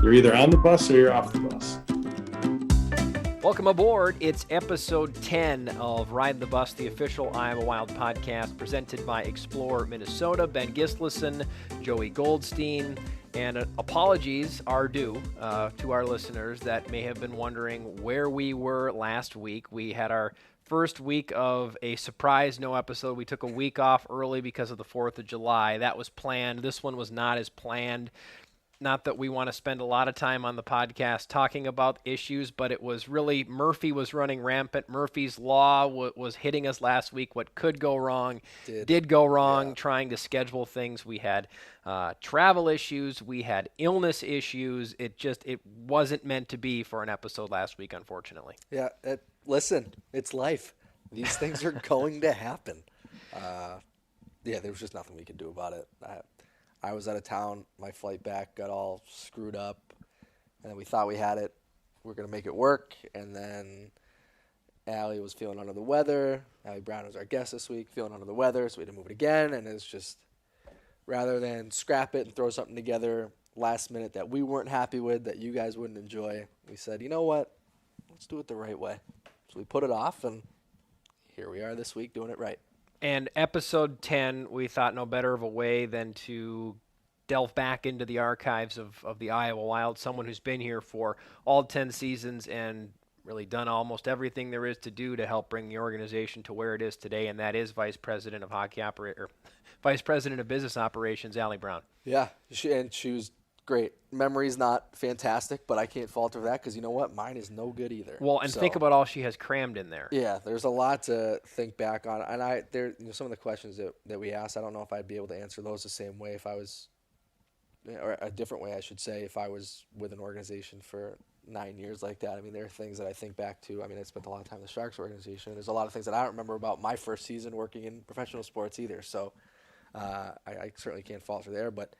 You're either on the bus or you're off the bus. Welcome aboard. It's episode 10 of Ride the Bus, the official Iowa Wild podcast, presented by Explore Minnesota. Ben Gislason, Joey Goldstein, and apologies are due to our listeners that may have been wondering where we were last week. We had our first week of a surprise no episode. We took a week off early because of the 4th of July. That was planned. This one was not as planned. Not that we want to spend a lot of time on the podcast talking about issues, but it was really Murphy was running rampant. Murphy's Law was hitting us last week. What could go wrong did go wrong, trying to schedule things. We had travel issues. We had illness issues. It wasn't meant to be for an episode last week, unfortunately. Yeah, listen, it's life. These things are going to happen. There was just nothing we could do about it. I was out of town. My flight back got all screwed up, and then we thought we had it. We were going to make it work, and then Allie was feeling under the weather. Allie Brown was our guest this week, feeling under the weather, so we had to move it again, and it's just rather than scrap it and throw something together last minute that we weren't happy with, that you guys wouldn't enjoy, we said, you know what, let's do it the right way. So we put it off, and here we are this week doing it right. And episode 10, we thought no better of a way than to delve back into the archives of the Iowa Wild, someone who's been here for all 10 seasons and really done almost everything there is to do to help bring the organization to where it is today, and that is Vice President of Vice President of Business Operations, Allie Brown. Yeah, she was great. Memory's not fantastic, but I can't fault her for that because you know what? Mine is no good either. Well, and think about all she has crammed in there. Yeah, there's a lot to think back on. And some of the questions that we asked, I don't know if I'd be able to answer those the same way if I was, or a different way, I should say, if I was with an organization for 9 years like that. I mean, there are things that I think back to. I mean, I spent a lot of time in the Sharks organization. There's a lot of things that I don't remember about my first season working in professional sports either. So I certainly can't fault her there, but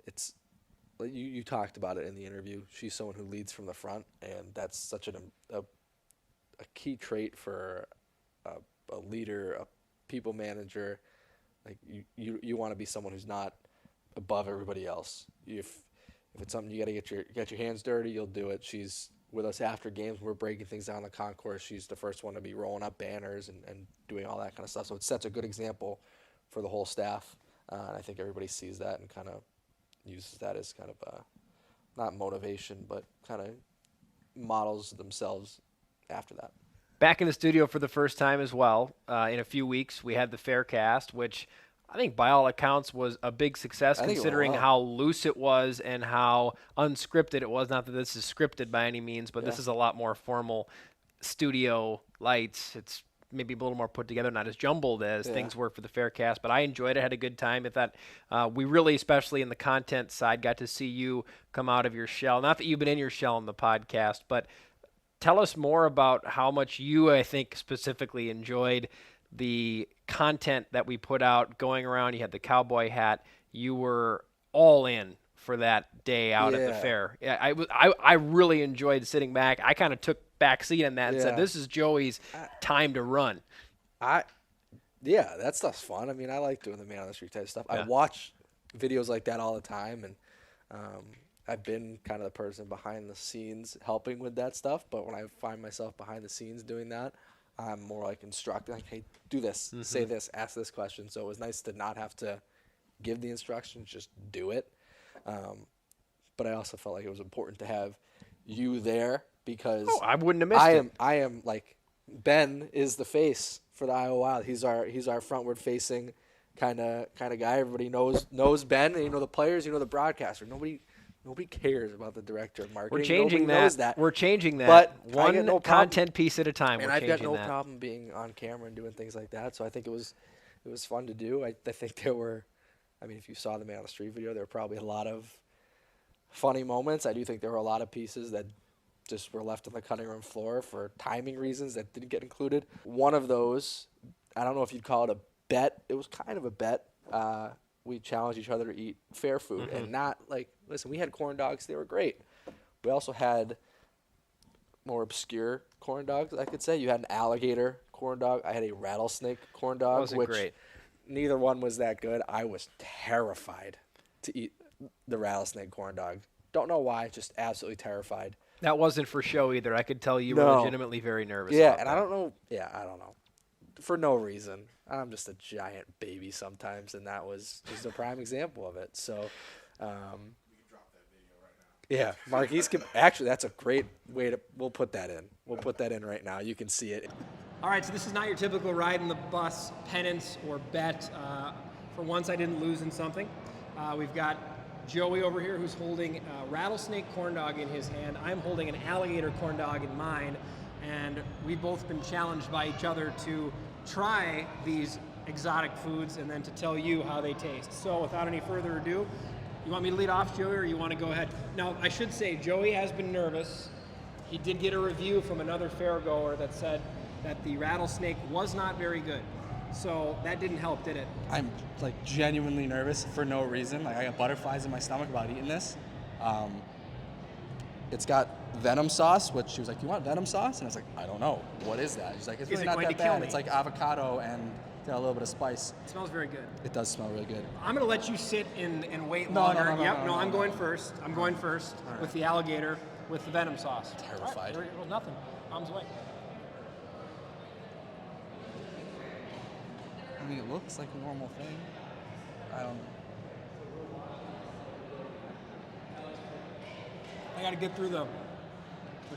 it's, You talked about it in the interview. She's someone who leads from the front, and that's such a key trait for a leader, a people manager. Like you want to be someone who's not above everybody else. If it's something you got to get your hands dirty, you'll do it. She's with us after games. We're breaking things down in the concourse. She's the first one to be rolling up banners and doing all that kind of stuff. So it sets a good example for the whole staff. And I think everybody sees that and kind of uses that as kind of not motivation, but kind of models themselves after that. Back in the studio for the first time as well. In a few weeks, we had the Faircast, which I think by all accounts was a big success considering how loose it was and how unscripted it was. Not that this is scripted by any means, but this is a lot more formal studio lights. It's maybe a little more put together, not as jumbled as things were for the Faircast, but I enjoyed it, had a good time. I thought we really, especially in the content side, got to see you come out of your shell. Not that you've been in your shell in the podcast, but tell us more about how much you, I think, specifically enjoyed the content that we put out going around. You had the cowboy hat. You were all in for that day out at the fair. Yeah, I really enjoyed sitting back. I kind of took back seat in that and said, this is Joey's time to run. That stuff's fun. I mean, I like doing the man on the street type stuff. I watch videos like that all the time, and I've been kind of the person behind the scenes helping with that stuff, but when I find myself behind the scenes doing that, I'm more like instructing, like, hey, do this, say this, ask this question. So it was nice to not have to give the instructions, just do it. But I also felt like it was important to have you there because I wouldn't have missed it. I am like, Ben is the face for the Iowa Wild. He's our frontward facing kind of guy. Everybody knows Ben, and the players, the broadcaster. Nobody cares about the director of marketing. We're changing that. We're changing that. But one content piece at a time. And I've got no problem being on camera and doing things like that. So I think it was fun to do. I think there were, if you saw the Man on the Street video, there were probably a lot of funny moments. I do think there were a lot of pieces that just were left on the cutting room floor for timing reasons that didn't get included. One of those, I don't know if you'd call it a bet. It was kind of a bet. We challenged each other to eat fair food and not listen, we had corn dogs. They were great. We also had more obscure corn dogs, I could say. You had an alligator corn dog. I had a rattlesnake corn dog. Wasn't great. Neither one was that good. I was terrified to eat the rattlesnake corn dog. Don't know why. Just absolutely terrified. That wasn't for show either. I could tell you were legitimately very nervous. Yeah, about and that. I don't know. Yeah, I don't know. For no reason. I'm just a giant baby sometimes, and that was just a prime example of it. So, yeah, Marquise can actually. That's a great way to. We'll put that in. We'll put that in right now. You can see it. All right, so this is not your typical ride in the bus penance or bet. For once, I didn't lose in something. We've got Joey over here who's holding a rattlesnake corn dog in his hand. I'm holding an alligator corn dog in mine, and we've both been challenged by each other to try these exotic foods and then to tell you how they taste. So without any further ado, you want me to lead off, Joey, or you want to go ahead? Now, I should say, Joey has been nervous. He did get a review from another fairgoer that said that the rattlesnake was not very good. So that didn't help, did it? I'm like genuinely nervous for no reason. Like I got butterflies in my stomach about eating this. It's got venom sauce, which she was like, "You want venom sauce?" And I was like, "I don't know. What is that?" She's like, "It's Is really it not going that to kill bad. me? It's like avocado and a little bit of spice." It smells very good. It does smell really good. I'm going to let you sit and wait No, longer. no, I'm going first. I'm going first with the alligator with the venom sauce. Terrified. All right, there was nothing. Arms away. I mean, it looks like a normal thing. I don't. I got to get through the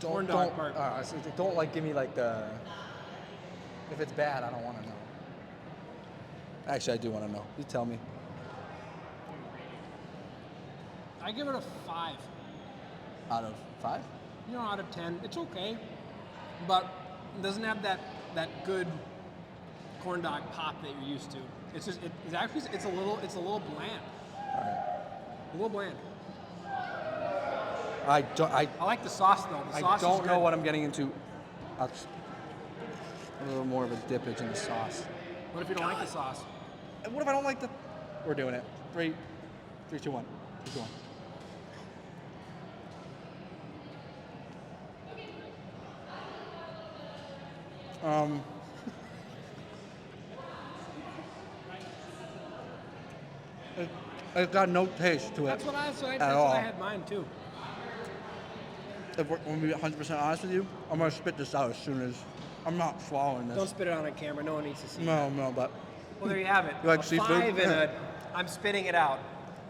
corn dog part. So don't like give me like the. If it's bad, I don't want to know. Actually, I do want to know. You tell me. I give it a 5. Out of 5? Out of 10. It's okay, but it doesn't have that good corn dog pop that you're used to. It's just it's actually it's a little bland. All right. A little bland. I like the sauce though. The sauce I don't is know good. what I'm getting into. A little more of a dippage in the sauce. What if you don't like the sauce? And what if I don't like the? We're doing it. 3, 2, 1. Keep going. It's got no taste to it. That's what I all. had mine too. If we're going to be 100% honest with you, I'm going to spit this out as soon as I'm not swallowing this. Don't spit it on camera. No one needs to see. No, but Well, there you have it. You like a seafood? 5 and a. I'm spitting it out.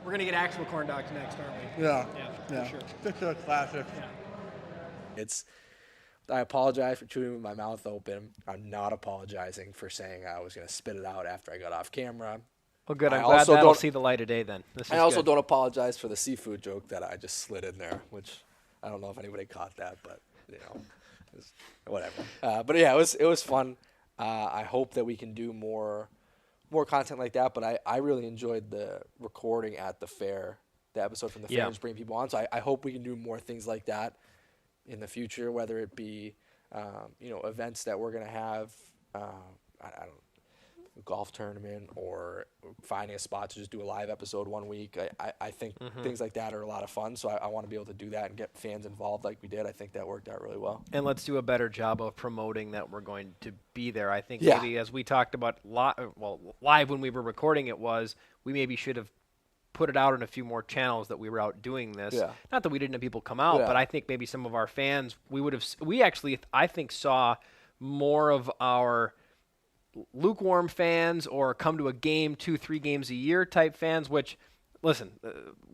We're gonna get actual corn dogs next, aren't we? yeah, Yeah, for sure. Just a classic. Yeah. I apologize for chewing with my mouth open. I'm not apologizing for saying I was going to spit it out after I got off camera. Well, good. I'm I glad also that'll don't- see the light of day then. This is I also good. don't apologize for the seafood joke that I just slid in there, which I don't know if anybody caught that, but it's whatever. But yeah, it was fun. I hope that we can do more content like that. But I really enjoyed the recording at the fair, the episode from the fair, and just bring people on. So I hope we can do more things like that in the future, whether it be events that we're gonna have. I don't. Golf tournament or finding a spot to just do a live episode one week. I think things like that are a lot of fun. So I want to be able to do that and get fans involved like we did. I think that worked out really well. And let's do a better job of promoting that we're going to be there. I think Yeah. maybe as we talked about live when we were recording it we maybe should have put it out on a few more channels that we were out doing this. Yeah. Not that we didn't have people come out, Yeah. but I think maybe some of our fans, we actually, I think, saw more of our lukewarm fans or come to a game 2-3 games a year type fans, which listen,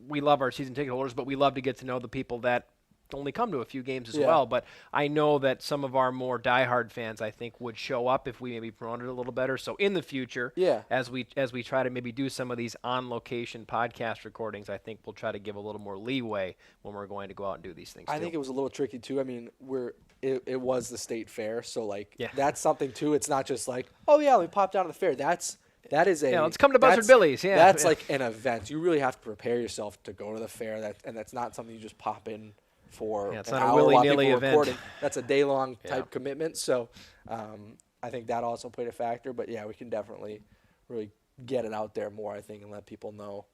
we love our season ticket holders, but we love to get to know the people that only come to a few games as well. But I know that some of our more diehard fans, I think, would show up if we maybe promoted it a little better. So in the future, as we try to maybe do some of these on location podcast recordings, I think we'll try to give a little more leeway when we're going to go out and do these things. I think it was a little tricky too. I mean, it was the state fair, so Yeah. that's something too. It's not just like, oh yeah, we popped out of the fair. That is let's come to Buzzard Billy's. Yeah, that's like an event. You really have to prepare yourself to go to the fair. And that's not something you just pop in for it's an not a hour while willy-nilly people are event. recording. That's a day-long type commitment. So I think that also played a factor. But yeah, we can definitely really get it out there more, I think, and let people know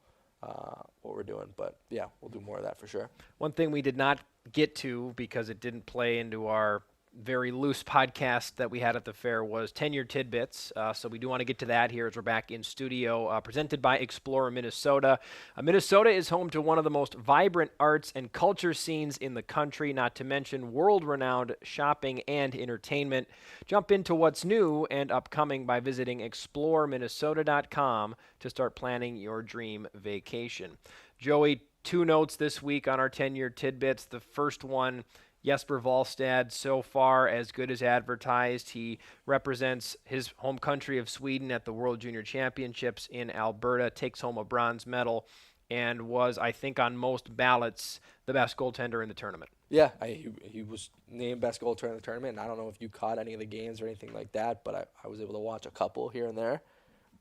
what we're doing. But yeah, we'll do more of that for sure. One thing we did not get to because it didn't play into our very loose podcast that we had at the fair was 10-year tidbits. So we do want to get to that here as we're back in studio, presented by Explorer Minnesota. Minnesota is home to one of the most vibrant arts and culture scenes in the country, not to mention world-renowned shopping and entertainment. Jump into what's new and upcoming by visiting explorerminnesota.com to start planning your dream vacation. Joey, 2 notes this week on our 10-year tidbits. The first one, Jesper Wallstedt, so far as good as advertised. He represents his home country of Sweden at the World Junior Championships in Alberta, takes home a bronze medal, and was, I think, on most ballots, the best goaltender in the tournament. Yeah, he was named best goaltender in the tournament, and I don't know if you caught any of the games or anything like that, but I was able to watch a couple here and there.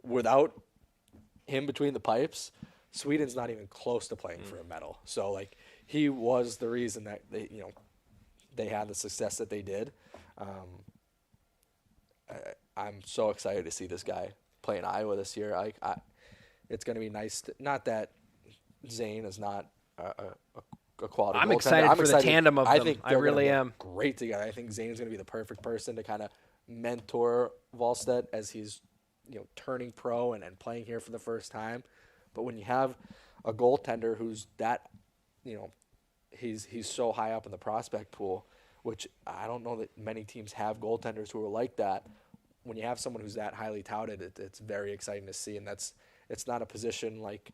Without him between the pipes, Sweden's not even close to playing for a medal. So, like, he was the reason that they had the success that they did. I'm so excited to see this guy play in Iowa this year. It's going to be nice. Not that Zane is not a quality I'm goaltender. excited for the tandem of them. Think I really am. Great together. I think Zane's going to be the perfect person to kind of mentor Wallstedt as he's turning pro and playing here for the first time. But when you have a goaltender who's that, he's so high up in the prospect pool, which I don't know that many teams have goaltenders who are like that. When you have someone who's that highly touted, it's very exciting to see. And it's not a position like,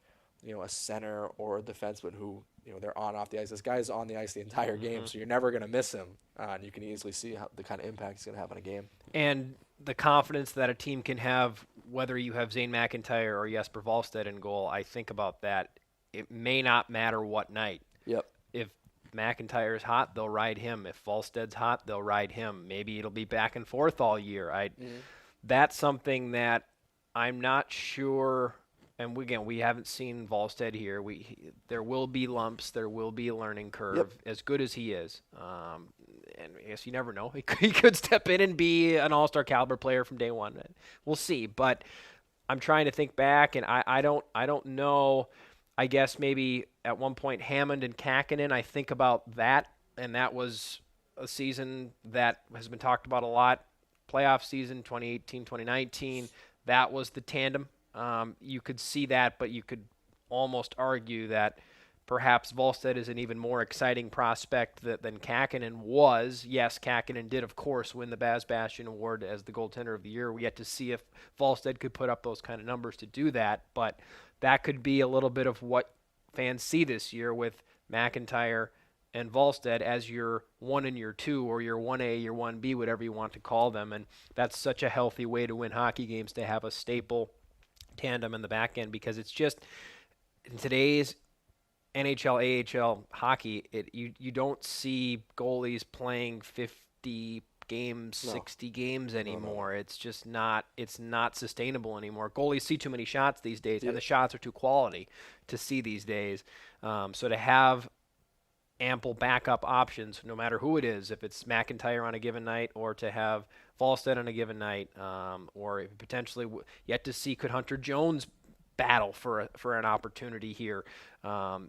a center or a defenseman who, they're on off the ice. This guy's on the ice the entire game, so you're never going to miss him. And you can easily see how the kind of impact he's going to have on a game. And the confidence that a team can have, whether you have Zane McIntyre or Jesper Wallstedt in goal, I think about that. It may not matter what night. Yep. If McIntyre's hot, they'll ride him. If Wallstedt's hot, they'll ride him. Maybe it'll be back and forth all year. That's something that I'm not sure. And we haven't seen Wallstedt here. There will be lumps. There will be a learning curve. Yep. As good as he is, and I guess you never know. He could step in and be an all-star caliber player from day one. We'll see. But I'm trying to think back, and I don't know. I guess maybe at one point Hammond and Kakkonen, I think about that, and that was a season that has been talked about a lot. Playoff season, 2018, 2019, that was the tandem. You could see that, but you could almost argue that perhaps Wallstedt is an even more exciting prospect than Kakkonen was. Yes, Kakkonen did, of course, win the Baz Bastian Award as the goaltender of the year. We yet to see if Wallstedt could put up those kind of numbers to do that, but that could be a little bit of what fans see this year with McIntyre and Wallstedt as your 1 and your 2, or your 1A, your 1B, whatever you want to call them. And that's such a healthy way to win hockey games, to have a staple tandem in the back end, because it's just in today's NHL, AHL hockey, you don't see goalies playing 50 games, 60 games anymore. No. It's just not sustainable anymore. Goalies see too many shots these days, and the shots are too quality to see these days. So to have ample backup options, no matter who it is, if it's McIntyre on a given night, or to have Wallstedt on a given night, or potentially yet to see, could Hunter Jones battle for an opportunity here.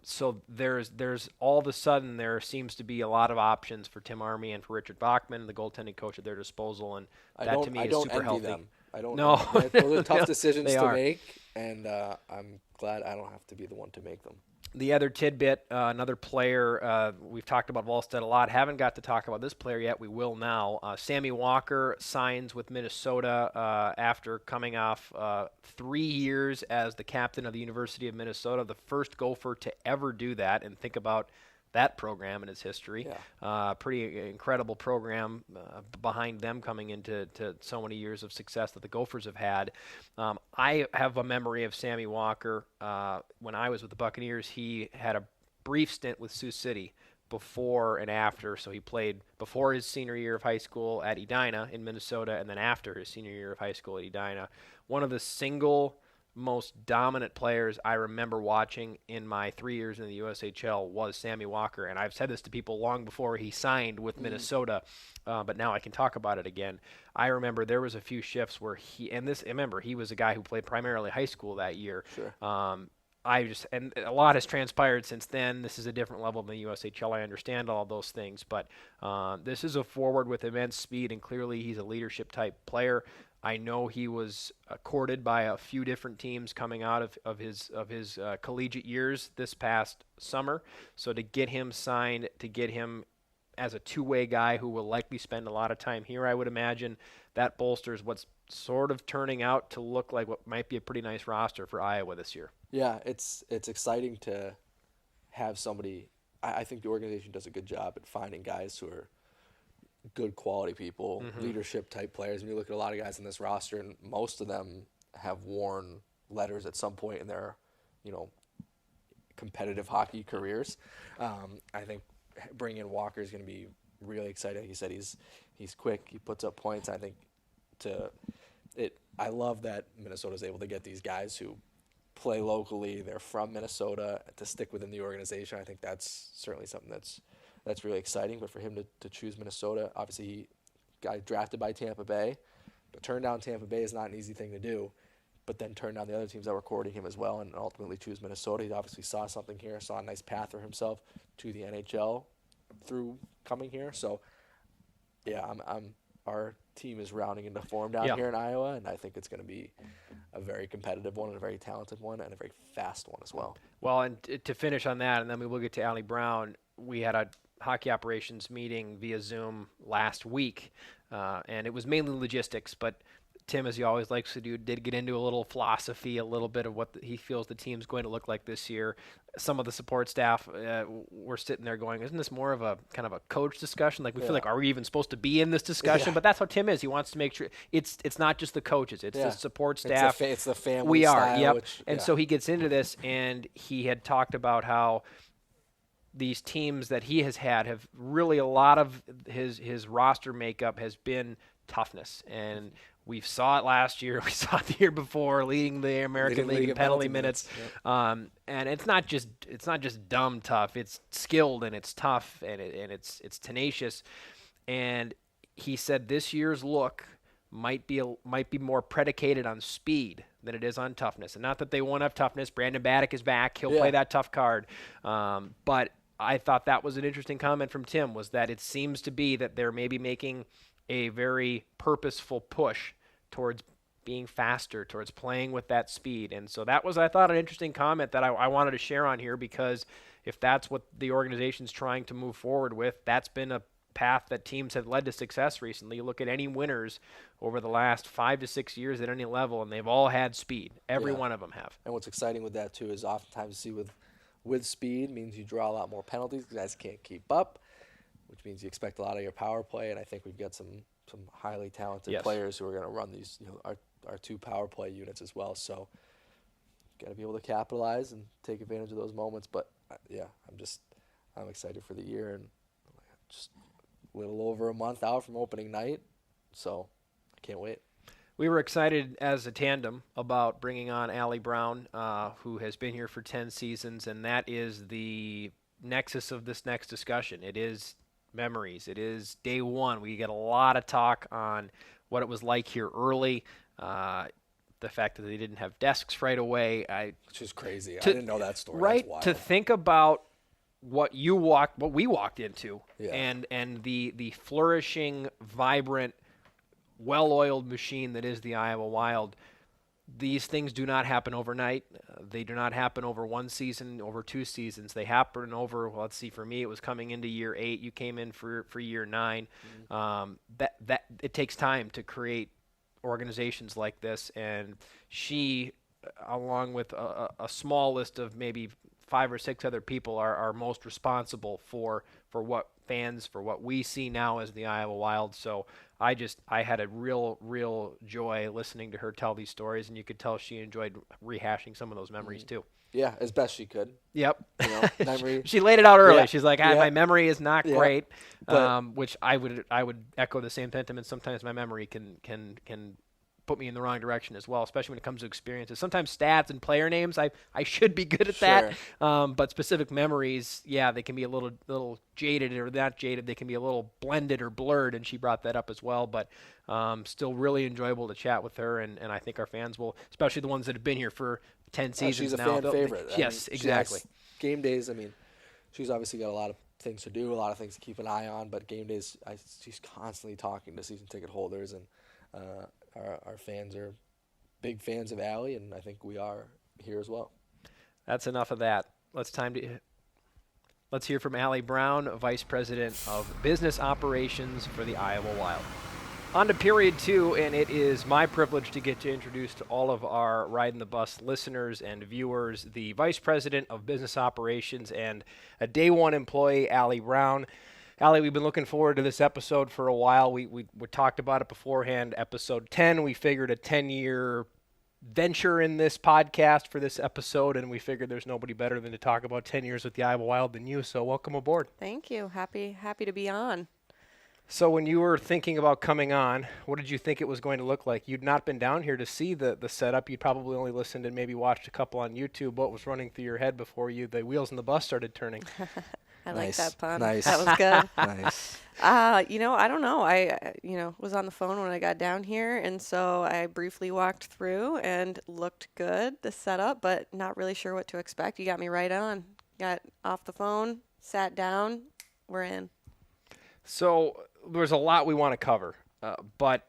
So there's all of a sudden there seems to be a lot of options for Tim Army and for Richard Bachman, the goaltending coach, at their disposal, and that to me is super healthy. Them. I don't. No, those are tough decisions to make, and I'm glad I don't have to be the one to make them. The other tidbit, another player, we've talked about Wallstedt a lot. Haven't got to talk about this player yet. We will now. Sammy Walker signs with Minnesota after coming off 3 years as the captain of the University of Minnesota, the first Gopher to ever do that. And think about that program and its history. Yeah. Pretty incredible program behind them coming into so many years of success that the Gophers have had. I have a memory of Sammy Walker. When I was with the Buccaneers, he had a brief stint with Sioux City before and after. So he played before his senior year of high school at Edina in Minnesota, and then after his senior year of high school at Edina. One of the single most dominant players I remember watching in my 3 years in the USHL was Sammy Walker, and I've said this to people long before he signed with Minnesota, but now I can talk about it again. I remember there was a few shifts where he was a guy who played primarily high school that year. Sure. and a lot has transpired since then. This is a different level than the USHL. I understand all those things, but this is a forward with immense speed, and clearly he's a leadership type player. I know he was courted by a few different teams coming out of his collegiate years this past summer. So to get him signed, to get him as a two-way guy who will likely spend a lot of time here, I would imagine, that bolsters what's sort of turning out to look like what might be a pretty nice roster for Iowa this year. Yeah, it's exciting to have somebody. I think the organization does a good job at finding guys who are good quality people, leadership type players. And you look at a lot of guys in this roster, and most of them have worn letters at some point in their, competitive hockey careers. I think bringing in Walker is going to be really exciting. He said he's quick, he puts up points. I think I love that Minnesota's able to get these guys who play locally, they're from Minnesota, to stick within the organization. I think that's certainly something that's really exciting. But for him to choose Minnesota, obviously he got drafted by Tampa Bay, but turn down Tampa Bay is not an easy thing to do. But then turn down the other teams that were courting him as well, and ultimately choose Minnesota. He obviously saw something here, saw a nice path for himself to the NHL through coming here. So, yeah, our team is rounding into form down here in Iowa, and I think it's going to be a very competitive one and a very talented one and a very fast one as well. Well, and to finish on that, and then we will get to Allie Brown, we had a hockey operations meeting via Zoom last week, and it was mainly logistics, but Tim, as he always likes to do, did get into a little philosophy, a little bit of what he feels the team's going to look like this year. Some of the support staff were sitting there going, isn't this more of a kind of a coach discussion? Like, we feel like, are we even supposed to be in this discussion? But that's how Tim is. He wants to make sure it's not just the coaches. It's the support staff. It's the family We are, style, yep. And so he gets into this, and he had talked about how these teams that he has had have really, a lot of his roster makeup has been toughness. And we saw it last year. We saw it the year before, leading the American League in penalty minutes. Yep. And it's not just dumb tough. It's skilled and it's tough and it's tenacious. And he said this year's look might be more predicated on speed than it is on toughness. And not that they won't have toughness. Brandon Baddock is back. He'll play that tough card. But I thought that was an interesting comment from Tim, was that it seems to be that they're maybe making a very purposeful push towards being faster, towards playing with that speed. And so that was, I thought, an interesting comment that I wanted to share on here, because if that's what the organization's trying to move forward with, that's been a path that teams have led to success recently. You look at any winners over the last 5 to 6 years at any level, and they've all had speed. Every one of them have. And what's exciting with that, too, is oftentimes you see with speed means you draw a lot more penalties. Guys can't keep up, which means you expect a lot of your power play, and I think we've got some highly talented players who are going to run these, our two power play units as well. So, got to be able to capitalize and take advantage of those moments. But I'm excited for the year, and just a little over a month out from opening night, so I can't wait. We were excited as a tandem about bringing on Allie Brown, who has been here for 10 seasons, and that is the nexus of this next discussion. It is memories. It is day one. We get a lot of talk on what it was like here early, the fact that they didn't have desks right away. Which is crazy. I didn't know that story. Right, That's wild. to think about what we walked into, and the flourishing, vibrant, well-oiled machine that is the Iowa Wild. These things do not happen overnight. They do not happen over one season, over 2 seasons. They happen over, let's see, for me, it was coming into year 8. You came in for year 9. That it takes time to create organizations like this. And she, along with a small list of maybe 5 or 6 other people, are most responsible for what fans, for what we see now as the Iowa Wild. So I had a real joy listening to her tell these stories, and you could tell she enjoyed rehashing some of those memories too. Yeah, as best she could. Yep. Memory. She laid it out early. She's like, my memory is not great, but, which I would echo the same sentiment. Sometimes my memory can put me in the wrong direction as well, especially when it comes to experiences. Sometimes stats and player names, I should be good at that, but specific memories, yeah, they can be a little jaded or not jaded. They can be a little blended or blurred, and she brought that up as well. But still really enjoyable to chat with her, and I think our fans will, especially the ones that have been here for 10 seasons she's a now. fan favorite. Yes, exactly. Game days, I mean, she's obviously got a lot of things to do, a lot of things to keep an eye on, but game days, she's constantly talking to season ticket holders, and our fans are big fans of Allie, and I think we are here as well. That's enough of that. Let's hear from Allie Brown, Vice President of Business Operations for the Iowa Wild. On to period 2, and it is my privilege to get to introduce to all of our Ridin' the Bus listeners and viewers the Vice President of Business Operations and a day one employee, Allie Brown. Allie, we've been looking forward to this episode for a while. We talked about it beforehand. Episode 10, we figured a 10-year venture in this podcast for this episode, and we figured there's nobody better than to talk about 10 years with the Iowa Wild than you, so welcome aboard. Thank you. Happy to be on. So when you were thinking about coming on, what did you think it was going to look like? You'd not been down here to see the setup. You'd probably only listened and maybe watched a couple on YouTube. What was running through your head before the wheels in the bus started turning? I like that pun. Nice. That was good. Nice. I don't know. I was on the phone when I got down here, and so I briefly walked through and looked good, the setup, but not really sure what to expect. You got me right on. Got off the phone, sat down, we're in. So there's a lot we want to cover, but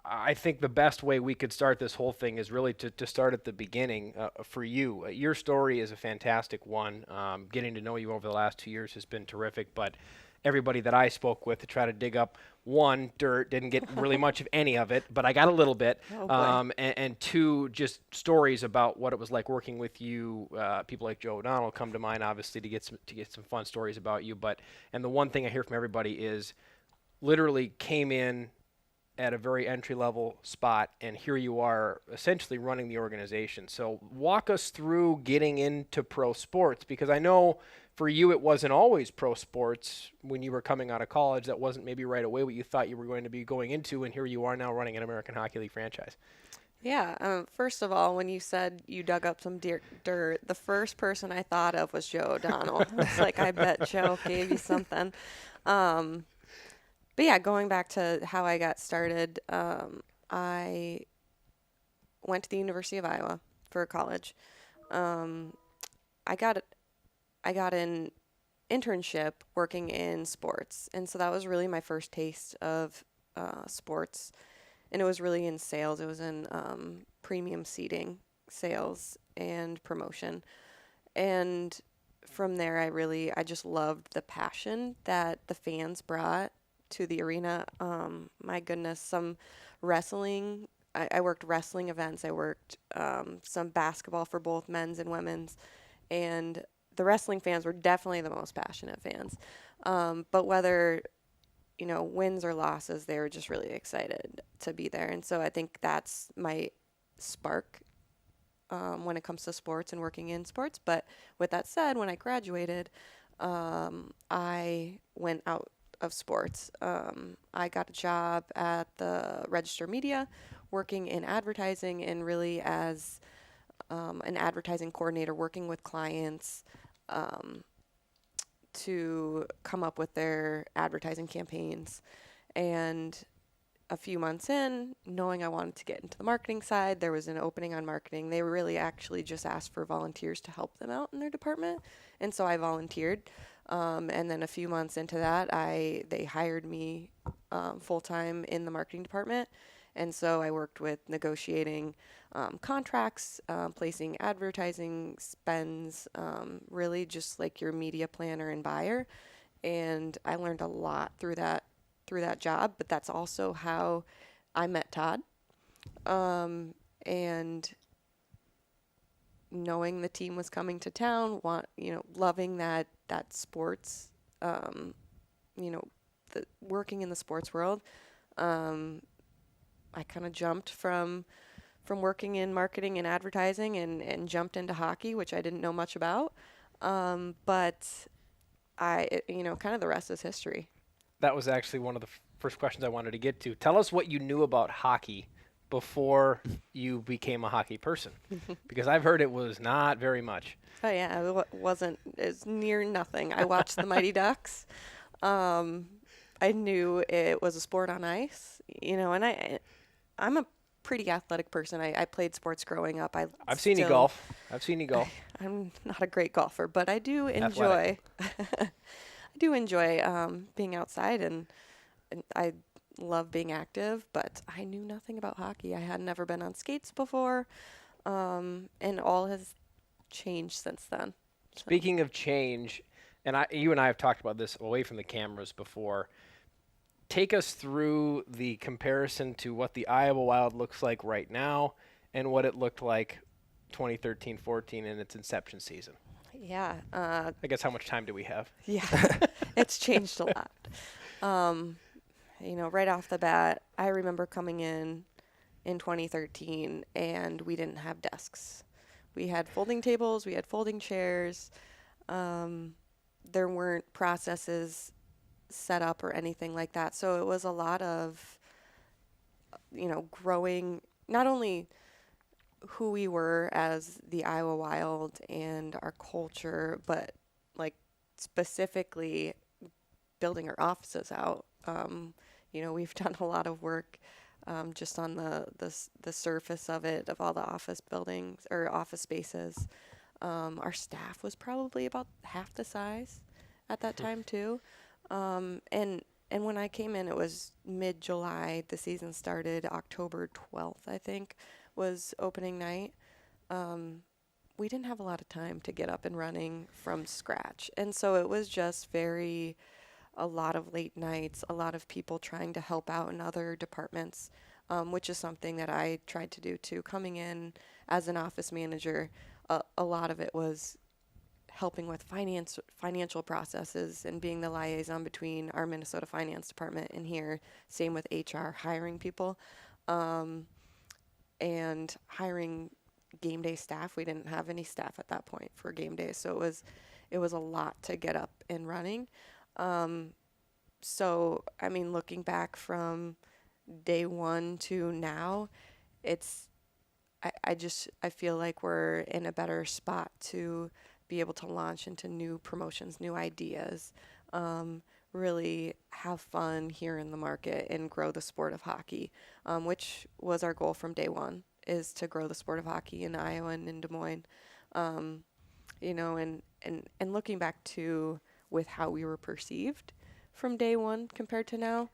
I think the best way we could start this whole thing is really to start at the beginning for you. Your story is a fantastic one. Getting to know you over the last 2 years has been terrific, but everybody that I spoke with to try to dig up, one, dirt, didn't get really much of any of it, but I got a little bit, and two, just stories about what it was like working with you. People like Joe O'Donnell come to mind, obviously, to get some fun stories about you. And the one thing I hear from everybody is literally came in at a very entry-level spot, and here you are essentially running the organization. So walk us through getting into pro sports, because I know for you it wasn't always pro sports when you were coming out of college. That wasn't maybe right away what you thought you were going to be going into, and here you are now running an American Hockey League franchise. Yeah. First of all, when you said you dug up some dirt, the first person I thought of was Joe O'Donnell. It's like, I bet Joe gave you something. But yeah, going back to how I got started, I went to the University of Iowa for college. I got an internship working in sports, and so that was really my first taste of sports, and it was really in sales. It was in premium seating, sales, and promotion, and from there, I just loved the passion that the fans brought to the arena. My goodness, some wrestling. I worked wrestling events. I worked some basketball for both men's and women's, and the wrestling fans were definitely the most passionate fans. But whether, wins or losses, they were just really excited to be there. And so I think that's my spark when it comes to sports and working in sports. But with that said, when I graduated, I went out of sports. I got a job at the Register Media working in advertising, and really as an advertising coordinator working with clients to come up with their advertising campaigns. And a few months in, knowing I wanted to get into the marketing side, there was an opening on marketing. They really actually just asked for volunteers to help them out in their department, and so I volunteered. And then a few months into that, they hired me full-time in the marketing department. And so I worked with negotiating contracts, placing advertising spends, really just like your media planner and buyer. And I learned a lot through that job, but that's also how I met Todd. And knowing the team was coming to town, loving that sports, working in the sports world, I kind of jumped from working in marketing and advertising and jumped into hockey, which I didn't know much about. But kind of the rest is history. That was actually one of the first questions I wanted to get to. Tell us what you knew about hockey before you became a hockey person? Because I've heard it was not very much. Oh yeah, wasn't it's near nothing. I watched the Mighty Ducks. I knew it was a sport on ice, and I'm a pretty athletic person. I played sports growing up. I've seen you golf. I'm not a great golfer, but I do enjoy. I do enjoy being outside, and I love being active. But I knew nothing about hockey. I had never been on skates before, and all has changed since then. Speaking of change, and you and I have talked about this away from the cameras before. Take us through the comparison to what the Iowa Wild looks like right now and what it looked like 2013-14 in its inception season. Yeah. I guess how much time do we have? Yeah, it's changed a lot. Right off the bat, I remember coming in 2013, and we didn't have desks. We had folding tables, we had folding chairs. There weren't processes set up or anything like that. So it was a lot of, growing not only who we were as the Iowa Wild and our culture, but like specifically building our offices out. We've done a lot of work just on the surface of it, of all the office buildings or office spaces. Our staff was probably about half the size at that time too. And when I came in, it was mid-July. The season started October 12th, I think, was opening night. We didn't have a lot of time to get up and running from scratch. And so it was just a lot of late nights, a lot of people trying to help out in other departments, which is something that I tried to do too. Coming in as an office manager, a lot of it was helping with financial processes and being the liaison between our Minnesota Finance Department and here. Same with HR, hiring people, and hiring game day staff. We didn't have any staff at that point for game day, so it was a lot to get up and running. So I mean, looking back from day one to now, I feel like we're in a better spot to be able to launch into new promotions, new ideas, really have fun here in the market and grow the sport of hockey, which was our goal from day one, is to grow the sport of hockey in Iowa and in Des Moines. And looking back to with how we were perceived from day one compared to now,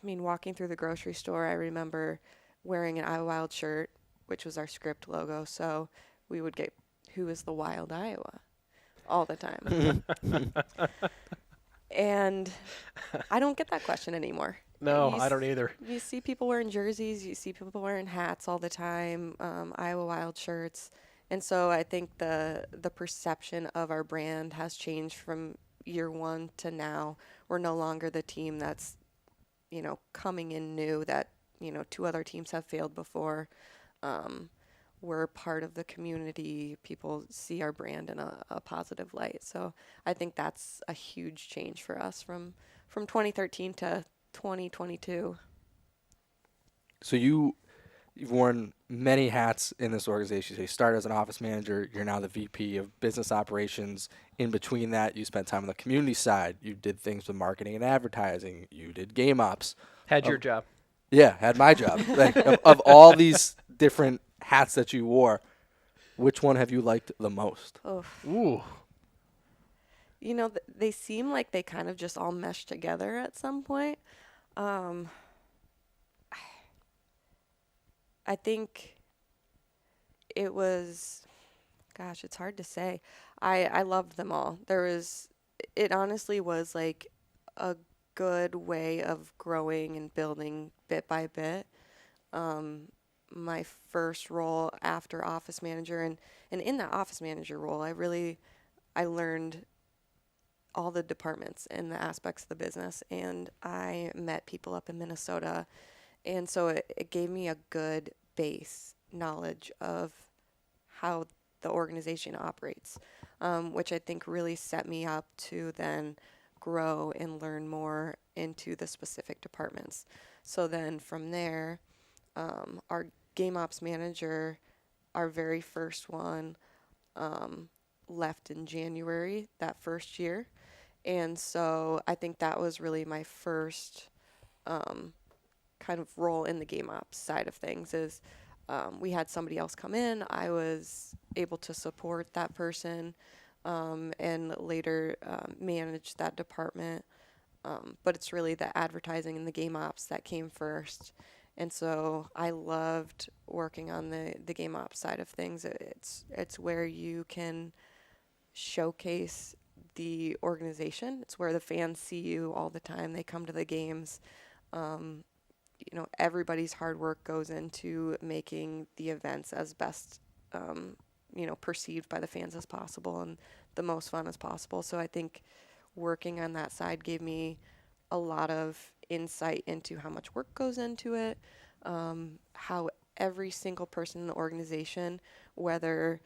walking through the grocery store, I remember wearing an Iowa Wild shirt, which was our script logo. So we would get "Who is the Wild Iowa?" all the time. And I don't get that question anymore. No, I don't either. You see people wearing jerseys, you see people wearing hats all the time, Iowa Wild shirts. And so I think the perception of our brand has changed from year one to now. We're no longer the team that's, coming in new, that, two other teams have failed before. We're part of the community. People see our brand in a positive light. So I think that's a huge change for us from 2013 to 2022. So you've worn many hats in this organization. So you started as an office manager. You're now the VP of business operations. In between that, you spent time on the community side. You did things with marketing and advertising. You did game ops. Had your job. Yeah, had my job. of all these different hats that you wore, which one have you liked the most? Oh. Ooh. They seem like they kind of just all mesh together at some point. I think it was, gosh, it's hard to say. I loved them all. It honestly was like a good way of growing and building bit by bit. My first role after office manager, and in that office manager role, I learned all the departments and the aspects of the business, and I met people up in Minnesota, and so it gave me a good base knowledge of how the organization operates, which I think really set me up to then grow and learn more into the specific departments. So then from there, our game ops manager, our very first one, left in January that first year. And so I think that was really my first kind of role in the game ops side of things is we had somebody else come in. I was able to support that person and later manage that department. But it's really the advertising and the game ops that came first. And so I loved working on the game ops side of things. It's where you can showcase the organization. It's where the fans see you all the time. They come to the games. Everybody's hard work goes into making the events as best, perceived by the fans as possible and the most fun as possible. So I think working on that side gave me a lot of insight into how much work goes into it, how every single person in the organization, whether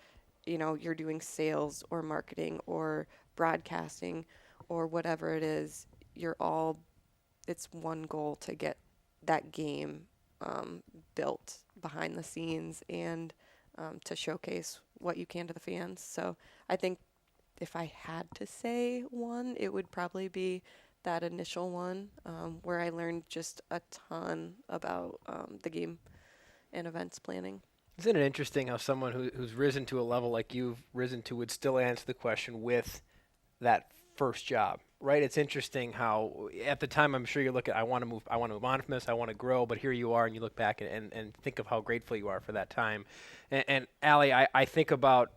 you're doing sales or marketing or broadcasting or whatever it is, it's one goal to get that game built behind the scenes and to showcase what you can to the fans. So I think if I had to say one, it would probably be that initial one where I learned just a ton about the game and events planning. Isn't it interesting how someone who's risen to a level like you've risen to would still answer the question with that first job, right? It's interesting how at the time I'm sure you look at, I want to move on from this, I want to grow, but here you are and you look back and think of how grateful you are for that time. And Allie, I think about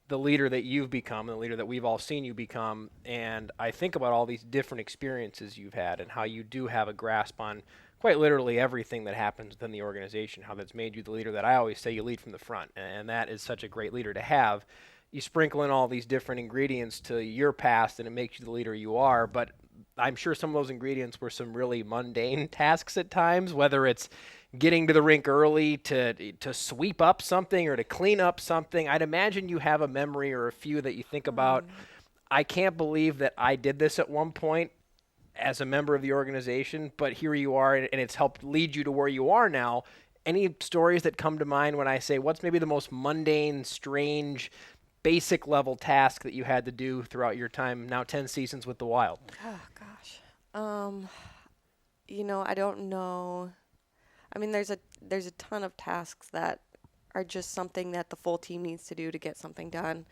the leader that you've become, the leader that we've all seen you become, and I think about all these different experiences you've had and how you do have a grasp on quite literally everything that happens within the organization, how that's made you the leader that I always say you lead from the front, and that is such a great leader to have. You sprinkle in all these different ingredients to your past and it makes you the leader you are, but I'm sure some of those ingredients were some really mundane tasks at times, whether it's getting to the rink early to sweep up something or to clean up something. I'd imagine you have a memory or a few that you think about. I can't believe that I did this at one point as a member of the organization, but here you are, and it's helped lead you to where you are now. Any stories that come to mind when I say what's maybe the most mundane, strange, basic level task that you had to do throughout your time, now 10 seasons with the Wild? Oh, gosh. I don't know. I mean, there's a ton of tasks that are just something that the full team needs to do to get something done.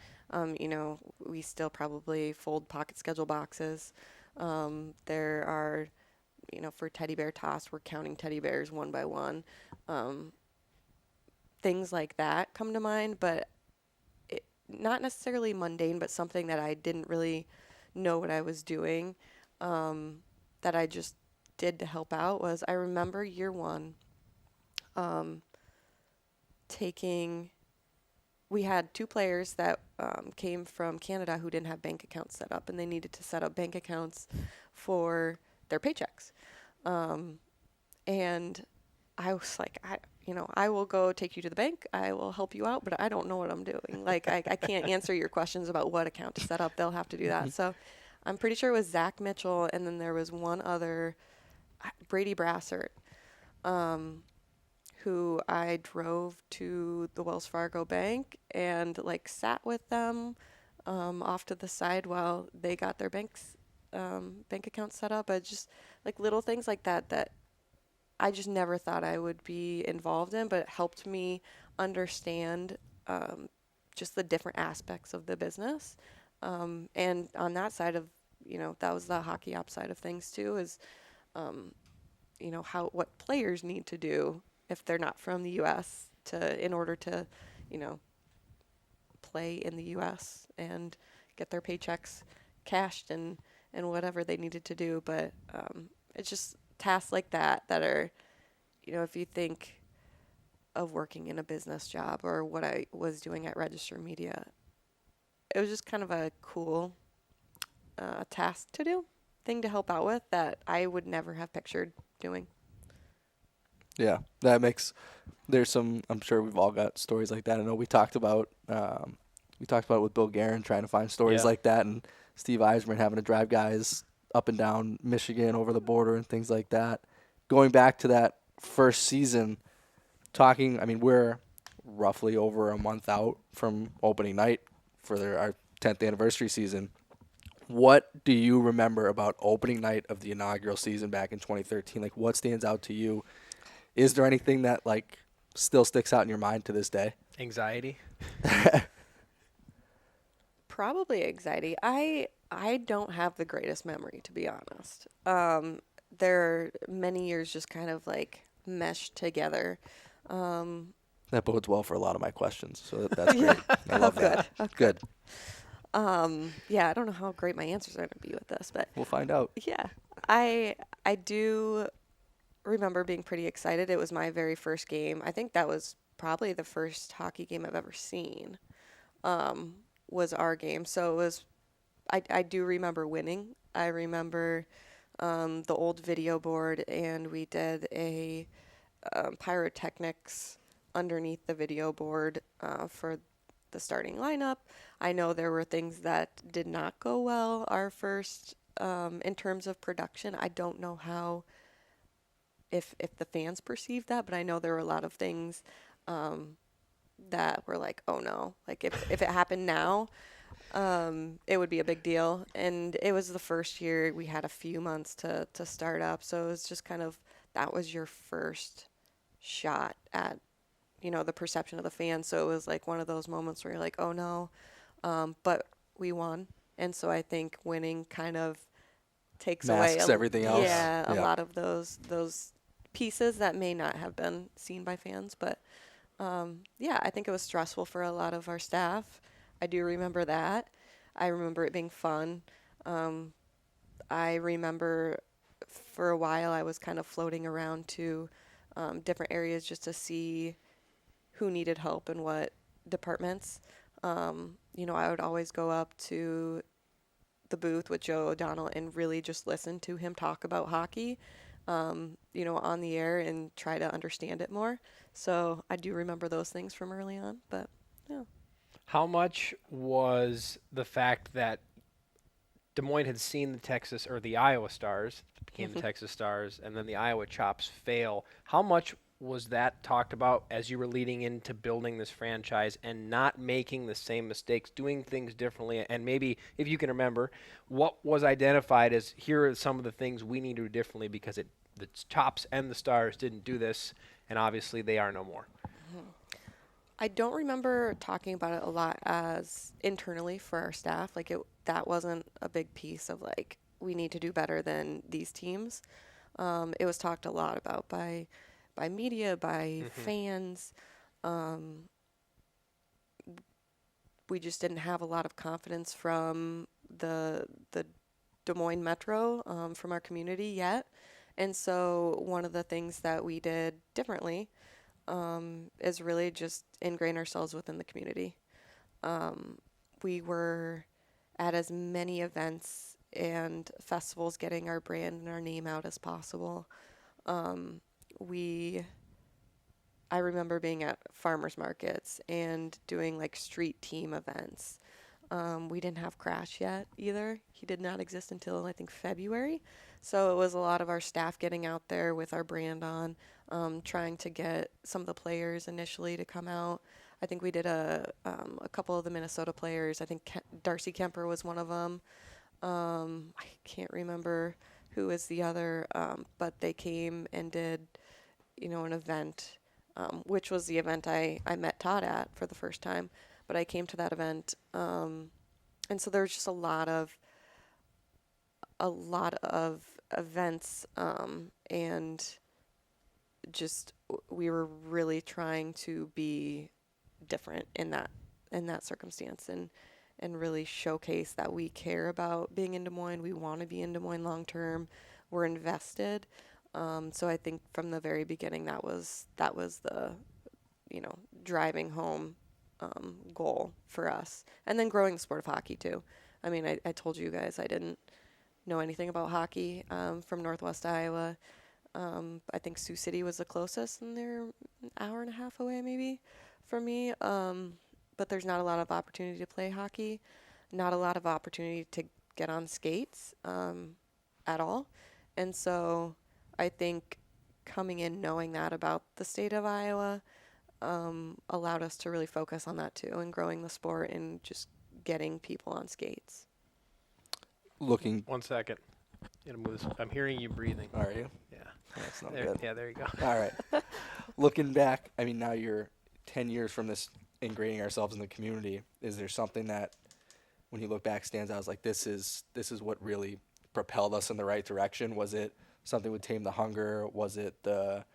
We still probably fold pocket schedule boxes. There are, for teddy bear toss, we're counting teddy bears one by one. Things like that come to mind, but not necessarily mundane, but something that I didn't really know what I was doing, that I just did to help out was I remember year one, we had two players that came from Canada who didn't have bank accounts set up, and they needed to set up bank accounts for their paychecks. And I was like, I will go take you to the bank. I will help you out, but I don't know what I'm doing. Like, I can't answer your questions about what account to set up. They'll have to do that. So I'm pretty sure it was Zach Mitchell, and then there was one other, Brady Brassert, who I drove to the Wells Fargo bank and sat with them off to the side while they got their bank accounts set up. But just little things like that I just never thought I would be involved in, but it helped me understand just the different aspects of the business. And on that side of, that was the hockey ops side of things too, is, what players need to do if they're not from the U.S. in order to, play in the U.S. and get their paychecks cashed and whatever they needed to do. But it's just tasks like that are, if you think of working in a business job or what I was doing at Register Media, it was just kind of a cool task to do, thing to help out with that I would never have pictured doing. Yeah, there's some, I'm sure we've all got stories like that. I know we talked about it with Bill Guerin, trying to find stories like that, and Steve Eisman having to drive guys up and down Michigan over the border and things like that. Going back to that first season, talking, I mean, we're roughly over a month out from opening night for our 10th anniversary season. What do you remember about opening night of the inaugural season back in 2013? Like, what stands out to you? Is there anything that, like, still sticks out in your mind to this day? Anxiety. Probably anxiety. I don't have the greatest memory, to be honest. There are many years just kind of like meshed together. That bodes well for a lot of my questions, so that's great. I love that. Good. Yeah, I don't know how great my answers are going to be with this, but We'll find out. yeah, I do remember being pretty excited. It was my very first game. I think that was probably the first hockey game I've ever seen. Was our game. So it was, I do remember winning. I remember the old video board, and we did a pyrotechnics underneath the video board for the starting lineup. I know there were things that did not go well our first in terms of production. I don't know how, if the fans perceived that, but I know there were a lot of things that were like, oh no, like if it happened now, it would be a big deal. And it was the first year. We had a few months to start up, so it was just kind of, that was your first shot at, the perception of the fans. So it was like one of those moments where you're like, oh no, but we won. And so I think winning kind of takes Masks away everything else. Yeah, a lot of those pieces that may not have been seen by fans, but yeah, I think it was stressful for a lot of our staff. I do remember that. I remember it being fun. I remember for a while I was kind of floating around to different areas just to see who needed help in what departments. I would always go up to the booth with Joe O'Donnell and really just listen to him talk about hockey, on the air, and try to understand it more. So I do remember those things from early on, but yeah. How much was the fact that Des Moines had seen the Iowa Stars, became the Texas Stars, and then the Iowa Chops fail? How much was that talked about as you were leading into building this franchise and not making the same mistakes, doing things differently? And maybe, if you can remember, what was identified as, here are some of the things we need to do differently because the Chops and the Stars didn't do this, and obviously they are no more. I don't remember talking about it a lot as internally for our staff. Like that wasn't a big piece of like, we need to do better than these teams. It was talked a lot about by media, by fans. We just didn't have a lot of confidence from the Des Moines Metro, from our community yet. And so one of the things that we did differently is really just ingrain ourselves within the community. We were at as many events and festivals getting our brand and our name out as possible. I remember being at farmers markets and doing like street team events. We didn't have Crash yet either. He did not exist until I think February. So it was a lot of our staff getting out there with our brand on, trying to get some of the players initially to come out. I think we did a couple of the Minnesota players. I think Darcy Kemper was one of them. I can't remember who was the other, but they came and did, an event, which was the event I met Todd at for the first time. But I came to that event, and so there was just a lot of events, and just we were really trying to be different in that circumstance, and really showcase that we care about being in Des Moines. We want to be in Des Moines long term. We're invested. So I think from the very beginning that was the driving home goal for us, and then growing the sport of hockey too. I mean, I told you guys I didn't know anything about hockey from Northwest Iowa. I think Sioux City was the closest, and they're an hour and a half away maybe from me. But there's not a lot of opportunity to play hockey, not a lot of opportunity to get on skates at all. And so I think coming in knowing that about the state of Iowa allowed us to really focus on that too, and growing the sport and just getting people on skates. Looking. 1 second. I'm hearing you breathing. Are you? Yeah. That's not There, good. yeah, there you go. All right. Looking back, I mean, now you're 10 years from this ingraining ourselves in the community. Is there something that, when you look back, stands out as like, this is what really propelled us in the right direction? Was it something with Tame the Hunger? Was it the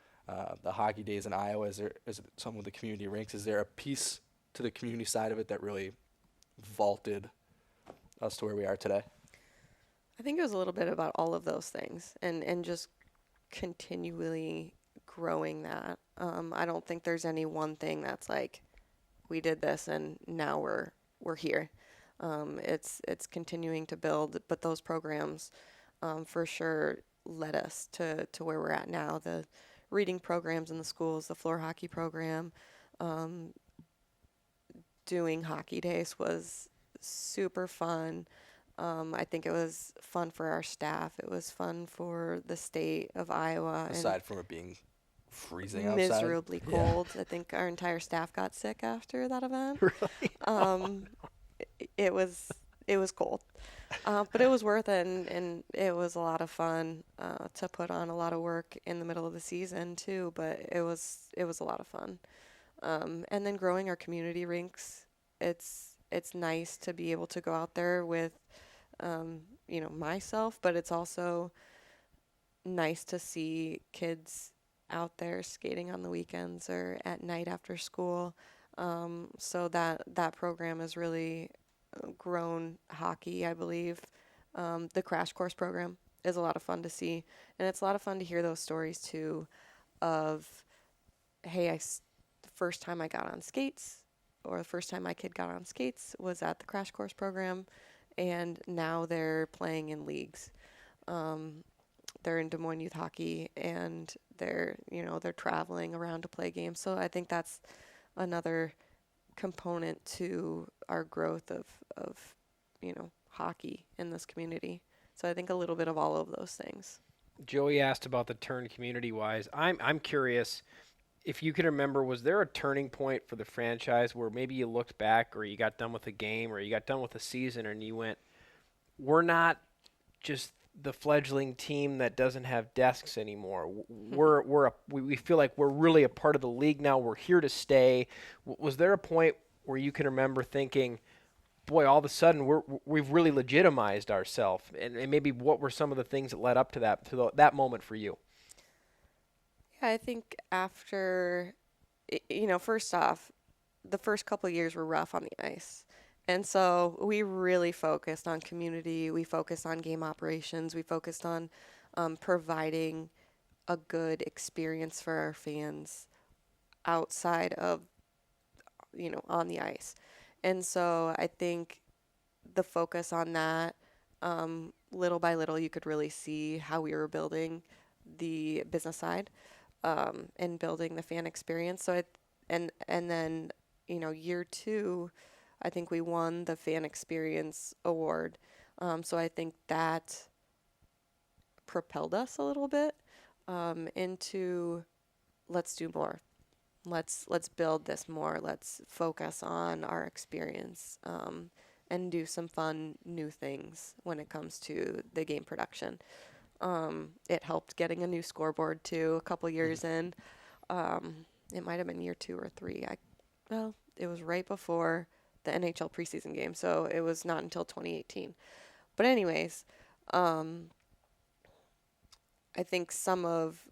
hockey days in Iowa? Is it something with the community rinks? Is there a piece to the community side of it that really vaulted us to where we are today? I think it was a little bit about all of those things, and just continually growing that. I don't think there's any one thing that's like, we did this and now we're here. It's continuing to build, but those programs for sure led us to where we're at now. The reading programs in the schools, the floor hockey program, doing hockey days was super fun. I think it was fun for our staff. It was fun for the state of Iowa. Aside from it being freezing outside. Miserably cold. I think our entire staff got sick after that event. Really? It was cold, but it was worth it, and it was a lot of fun to put on a lot of work in the middle of the season too. But it was a lot of fun, and then growing our community rinks. It's nice to be able to go out there with, myself, but it's also nice to see kids out there skating on the weekends or at night after school. So that program has really grown hockey, I believe. The Crash Course program is a lot of fun to see, and it's a lot of fun to hear those stories too of, hey, the first time I got on skates, or the first time my kid got on skates was at the Crash Course program, and now they're playing in leagues. They're in Des Moines Youth Hockey, and they're traveling around to play games. So I think that's another component to our growth of hockey in this community. So I think a little bit of all of those things. Joey asked about the turn community-wise. I'm curious, if you can remember, was there a turning point for the franchise where maybe you looked back, or you got done with a game, or you got done with a season, and you went, we're not just the fledgling team that doesn't have desks anymore. We feel like we're really a part of the league now. We're here to stay. Was there a point where you can remember thinking, boy, all of a sudden we've really legitimized ourselves, and maybe what were some of the things that led up to that moment for you? Yeah, I think after, first off, the first couple of years were rough on the ice. And so we really focused on community. We focused on game operations. We focused on providing a good experience for our fans outside of, on the ice. And so I think the focus on that, little by little, you could really see how we were building the business side. And building the fan experience. So and then, year 2, I think we won the Fan Experience Award. So I think that propelled us a little bit into, let's do more. Let's build this more. Let's focus on our experience and do some fun new things when it comes to the game production. It helped getting a new scoreboard too a couple years in. It might have been year 2 or 3. It was right before the NHL preseason game, so it was not until 2018. But anyways, I think some of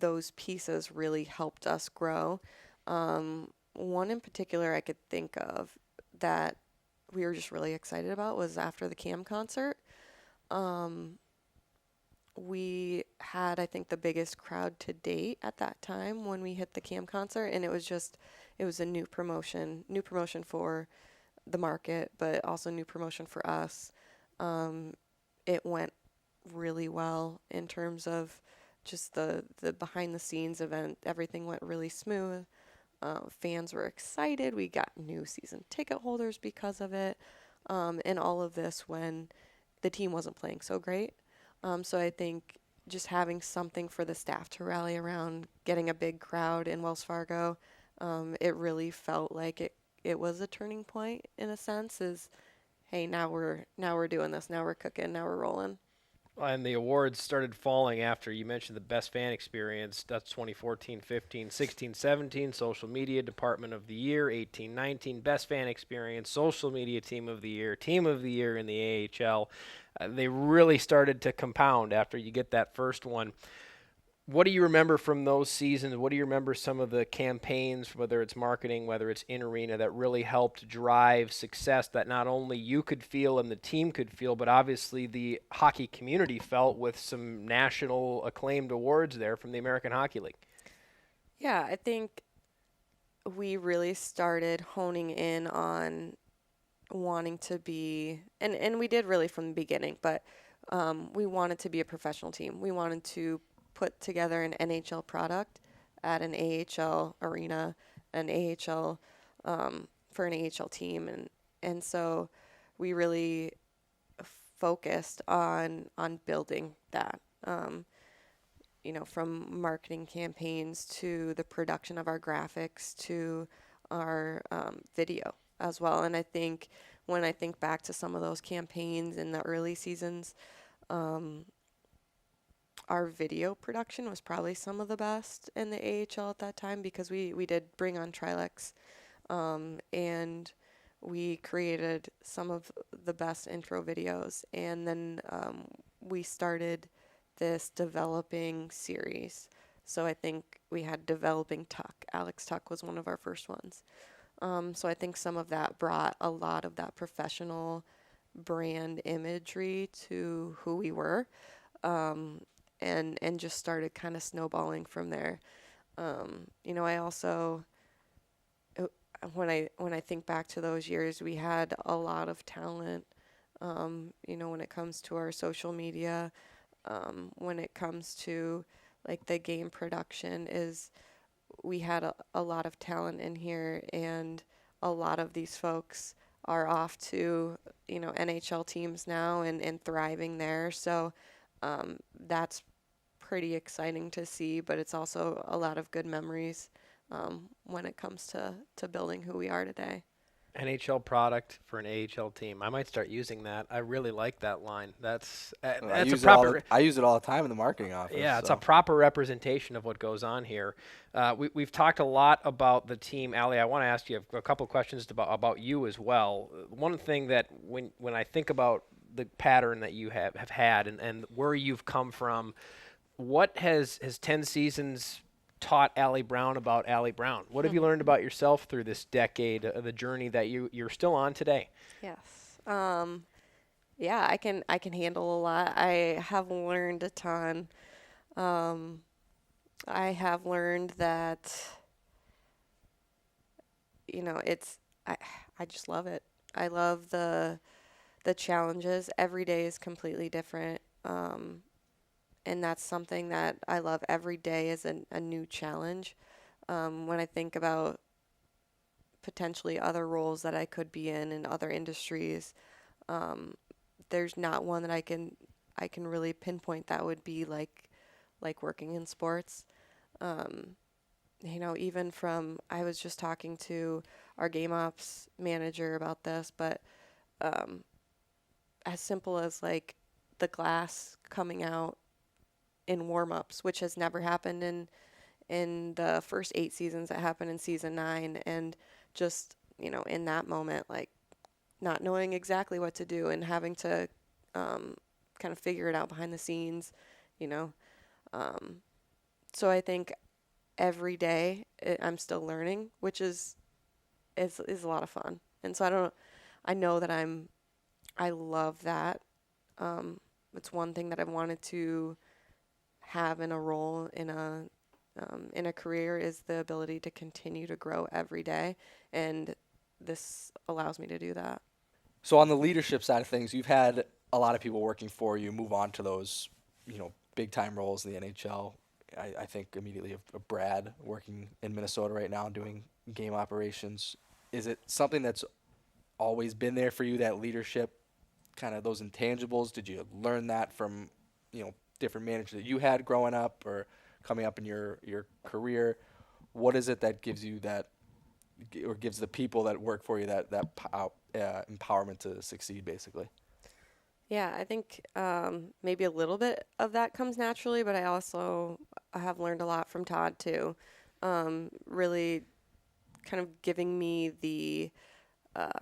those pieces really helped us grow. One in particular I could think of that we were just really excited about was after the CAM concert. We had, I think, the biggest crowd to date at that time when we hit the CAM concert, and it was a new promotion for the market, but also new promotion for us. It went really well in terms of just the behind the scenes event. Everything went really smooth. Fans were excited. We got new season ticket holders because of it. And all of this when the team wasn't playing so great. So I think just having something for the staff to rally around, getting a big crowd in Wells Fargo, it really felt like it was a turning point in a sense. Is hey, now we're doing this, now we're cooking, now we're rolling. And the awards started falling after you mentioned the best fan experience. That's 2014, 15, 16, 17, social media department of the year, 18, 19, best fan experience, social media team of the year in the AHL. They really started to compound after you get that first one. What do you remember from those seasons? What do you remember some of the campaigns, whether it's marketing, whether it's in arena, that really helped drive success that not only you could feel and the team could feel, but obviously the hockey community felt with some national acclaimed awards there from the American Hockey League? Yeah, I think we really started honing in on wanting to be, and we did really from the beginning, but we wanted to be a professional team. We wanted to put together an NHL product at an AHL arena, an AHL for an AHL team, and so we really focused on building that. From marketing campaigns to the production of our graphics to our video as well. And I think when I think back to some of those campaigns in the early seasons, our video production was probably some of the best in the AHL at that time, because we did bring on Trilux, and we created some of the best intro videos. And then we started this developing series. So I think we had Developing Tuck. Alex Tuck was one of our first ones. So I think some of that brought a lot of that professional brand imagery to who we were. And just started kind of snowballing from there. I also, when I think back to those years, we had a lot of talent, when it comes to our social media, when it comes to like the game production, is we had a lot of talent in here, and a lot of these folks are off to, NHL teams now and thriving there. So that's pretty exciting to see, but it's also a lot of good memories when it comes to building who we are today. NHL product for an AHL team. I might start using that. I really like that line. That's I a proper. I use it all the time in the marketing office. Yeah, it's a proper representation of what goes on here. We've talked a lot about the team. Allie, I want to ask you a couple of questions about you as well. One thing that when I think about the pattern that you have had and where you've come from, what has 10 seasons taught Allie Brown about Allie Brown? What have you learned about yourself through this decade, the journey that you're still on today? Yes. Yeah, I can handle a lot. I have learned a ton. I have learned that, I just love it. I love the challenges. Every day is completely different. And that's something that I love. Every day is a new challenge. When I think about potentially other roles that I could be in other industries, there's not one that I can really pinpoint that would be like working in sports. Even from, I was just talking to our game ops manager about this, but as simple as like the glass coming out in warm-ups, which has never happened in the first 8 seasons. That happened in season 9, and just in that moment, like not knowing exactly what to do and having to kind of figure it out behind the scenes, so I think every day I'm still learning, which is a lot of fun. And so I know that I love that. It's one thing that I've wanted to have in a role in a career, is the ability to continue to grow every day, and this allows me to do that. So on the leadership side of things, you've had a lot of people working for you move on to those, big time roles in the NHL. I think immediately of Brad working in Minnesota right now doing game operations. Is it something that's always been there for you, that leadership, kind of those intangibles? Did you learn that from, different managers that you had growing up or coming up in your career? What is it that gives you that, or gives the people that work for you that empowerment to succeed, basically? Yeah, I think maybe a little bit of that comes naturally, but I have learned a lot from Todd too. Really kind of giving me the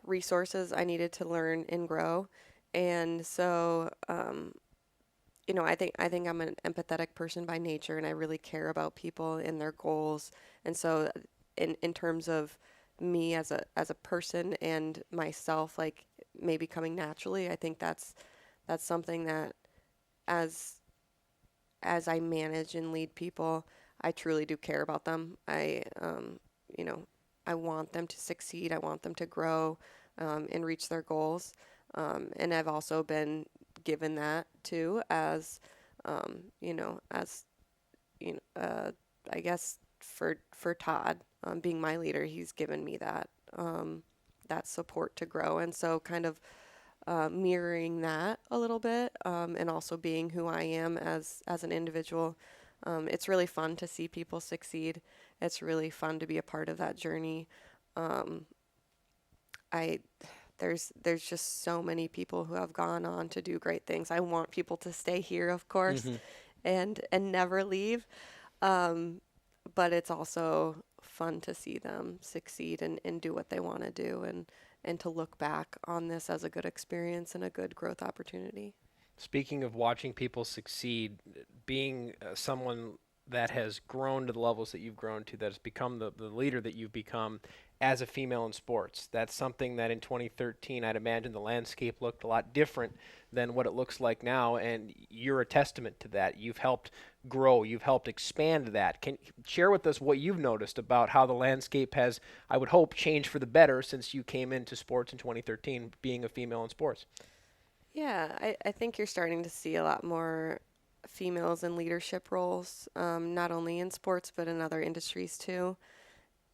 resources I needed to learn and grow. And so, I think I'm an empathetic person by nature, and I really care about people and their goals. And so, in terms of me as a person and myself, like maybe coming naturally, I think that's something that as I manage and lead people, I truly do care about them. I want them to succeed. I want them to grow and reach their goals. And I've also been given that too as, I guess for Todd being my leader, he's given me that support to grow. And so kind of mirroring that a little bit and also being who I am as an individual. It's really fun to see people succeed. It's really fun to be a part of that journey. There's just so many people who have gone on to do great things. I want people to stay here, of course, and never leave. But it's also fun to see them succeed and do what they want to do and to look back on this as a good experience and a good growth opportunity. Speaking of watching people succeed, being someone that has grown to the levels that you've grown to, that has become the leader that you've become as a female in sports, that's something that in 2013, I'd imagine the landscape looked a lot different than what it looks like now, and you're a testament to that. You've helped grow. You've helped expand that. Can you share with us what you've noticed about how the landscape has, I would hope, changed for the better since you came into sports in 2013, being a female in sports? Yeah, I think you're starting to see a lot more females in leadership roles, not only in sports but in other industries too.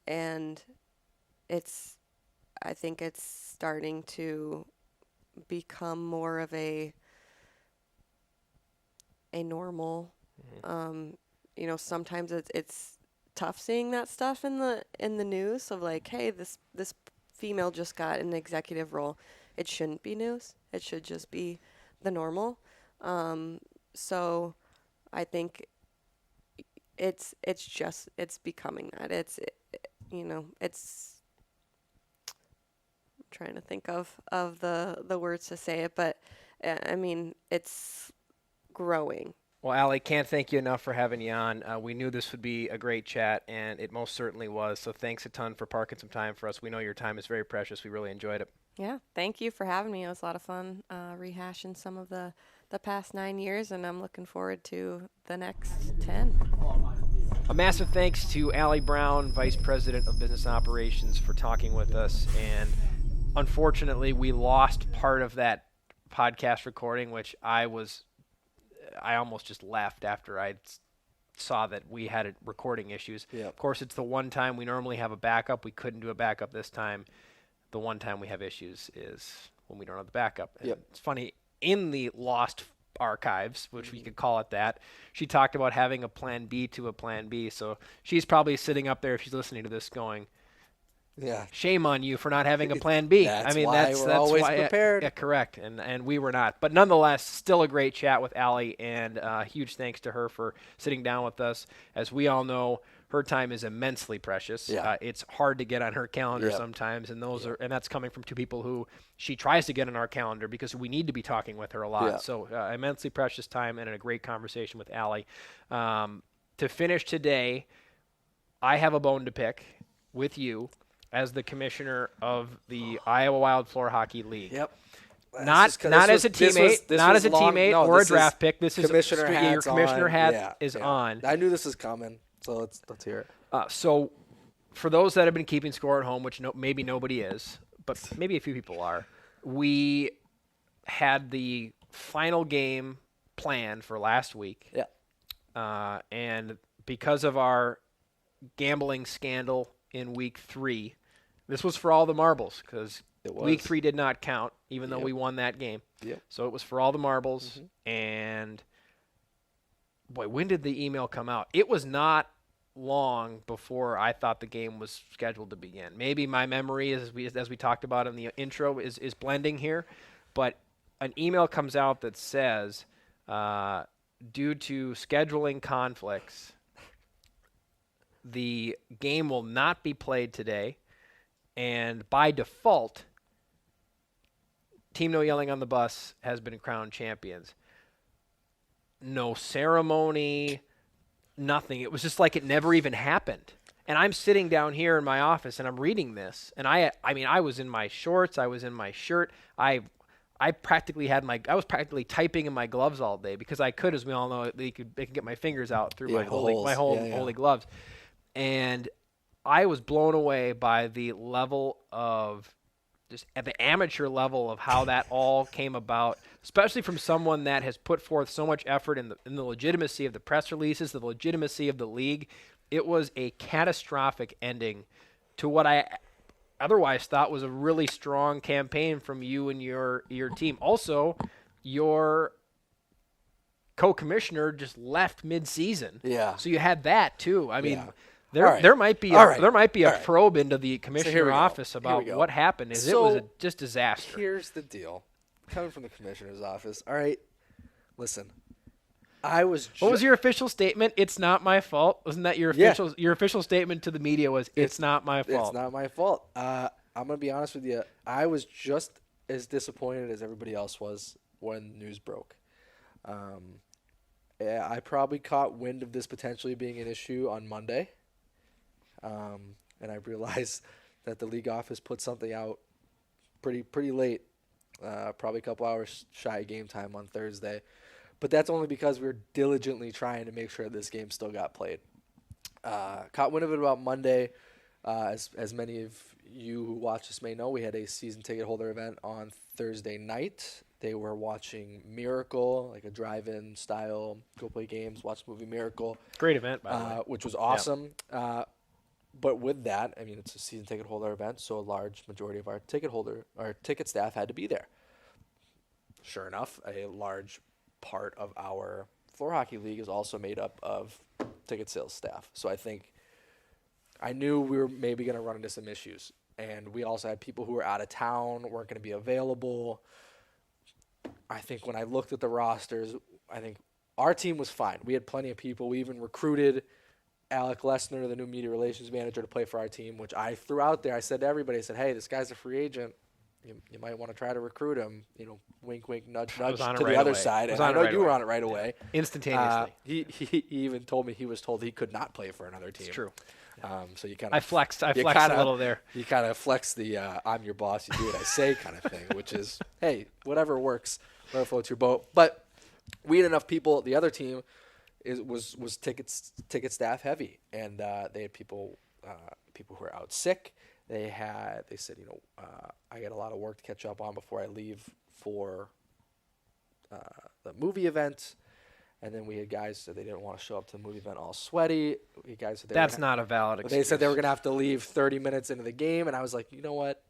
And I think it's starting to become more of a normal. Sometimes it's tough seeing that stuff in the news of like, hey, this female just got an executive role. It shouldn't be news. It should just be the normal. So I think it's becoming that. It's I'm trying to think of the words to say it, but it's growing. Well, Allie, can't thank you enough for having you on. We knew this would be a great chat, and it most certainly was. So thanks a ton for parking some time for us. We know your time is very precious. We really enjoyed it. Yeah, thank you for having me. It was a lot of fun rehashing some of the past 9 years, and I'm looking forward to the next 10. A massive thanks to Allie Brown, Vice President of Business Operations, for talking with us. And unfortunately, we lost part of that podcast recording, which I almost just left after I saw that we had recording issues. Yep. Of course, it's the one time we normally have a backup. We couldn't do a backup this time. The one time we have issues is when we don't have the backup. And Yep. It's funny, in the lost archives, which we could call it that, she talked about having a plan B to a plan B. So she's probably sitting up there, if she's listening to this, going, Yeah. shame on you for not having a plan B. That's I mean, why that's we're always why, prepared. Yeah, correct. And we were not. But nonetheless, still a great chat with Allie, and huge thanks to her for sitting down with us. As we all know, her time is immensely precious. Yeah. It's hard to get on her calendar Yep. sometimes, and and that's coming from two people who she tries to get on our calendar because we need to be talking with her a lot. Yeah. So immensely precious time and a great conversation with Allie. To finish today, I have a bone to pick with you as the commissioner of the Iowa Wild Floor Hockey League. Yep. Not as a teammate or a draft pick. This is your commissioner hat is on. I knew this was coming, so let's hear it. So for those that have been keeping score at home, which maybe nobody is, but maybe a few people are, we had the final game planned for last week. Yeah. And because of our gambling scandal in week 3, this was for all the marbles because week 3 did not count, even though we won that game. Yep. So it was for all the marbles, and boy, when did the email come out? It was not long before I thought the game was scheduled to begin. Maybe my memory, as we talked about in the intro, is blending here, but an email comes out that says, due to scheduling conflicts, the game will not be played today, and by default, Team No Yelling on the Bus has been crowned champions. No ceremony, nothing. It was just like it never even happened. And I'm sitting down here in my office and I'm reading this, and I was in my shorts, I was in my shirt. I was practically typing in my gloves all day because I could, as we all know, they could get my fingers out through my holy gloves. And I was blown away by the level of, just at the amateur level of how that all came about, especially from someone that has put forth so much effort in the legitimacy of the press releases, the legitimacy of the league. It was a catastrophic ending to what I otherwise thought was a really strong campaign from you and your team. Also, your co-commissioner just left mid-season. Yeah. So you had that too. I mean, yeah. there might be a probe into the commissioner office about what happened. It was just disaster. Here's the deal. Coming from the commissioner's office. All right. Listen. What was your official statement? It's not my fault. Wasn't that your official statement to the media was it's not my fault. It's not my fault. I'm going to be honest with you. I was just as disappointed as everybody else was when news broke. I probably caught wind of this potentially being an issue on Monday. And I realized that the league office put something out pretty late, probably a couple hours shy of game time on Thursday. But that's only because we were diligently trying to make sure this game still got played. Caught wind of it about Monday. As many of you who watch this may know, we had a season ticket holder event on Thursday night. They were watching Miracle, like a drive-in style, go play games, watch the movie Miracle. Great event, by the way. Which was awesome. Yep. But with that, I mean, it's a season ticket holder event, so a large majority of our ticket staff had to be there. Sure enough, a large part of our floor hockey league is also made up of ticket sales staff. So I knew we were maybe going to run into some issues. And we also had people who were out of town, weren't going to be available. I think when I looked at the rosters, I think our team was fine. We had plenty of people. We even recruited Alec Lesnar, the new media relations manager, to play for our team, which I threw out there. I said to everybody, I said, hey, this guy's a free agent. You might want to try to recruit him. Wink, wink, nudge, nudge to the other side. And I know you were on it right away. Instantaneously. He even told me he was told he could not play for another team. It's true. So you kind of I flexed a little there. You kind of flex the I'm your boss, you do what I say kind of thing, which is, hey, whatever works, whatever floats your boat. But we had enough people. The other team was ticket staff heavy, and they had people who were out sick. They said, I got a lot of work to catch up on before I leave for the movie event. And then we had guys that they didn't want to show up to the movie event all sweaty. We had guys that not a valid excuse. They said they were going to have to leave 30 minutes into the game, and I was like, you know what?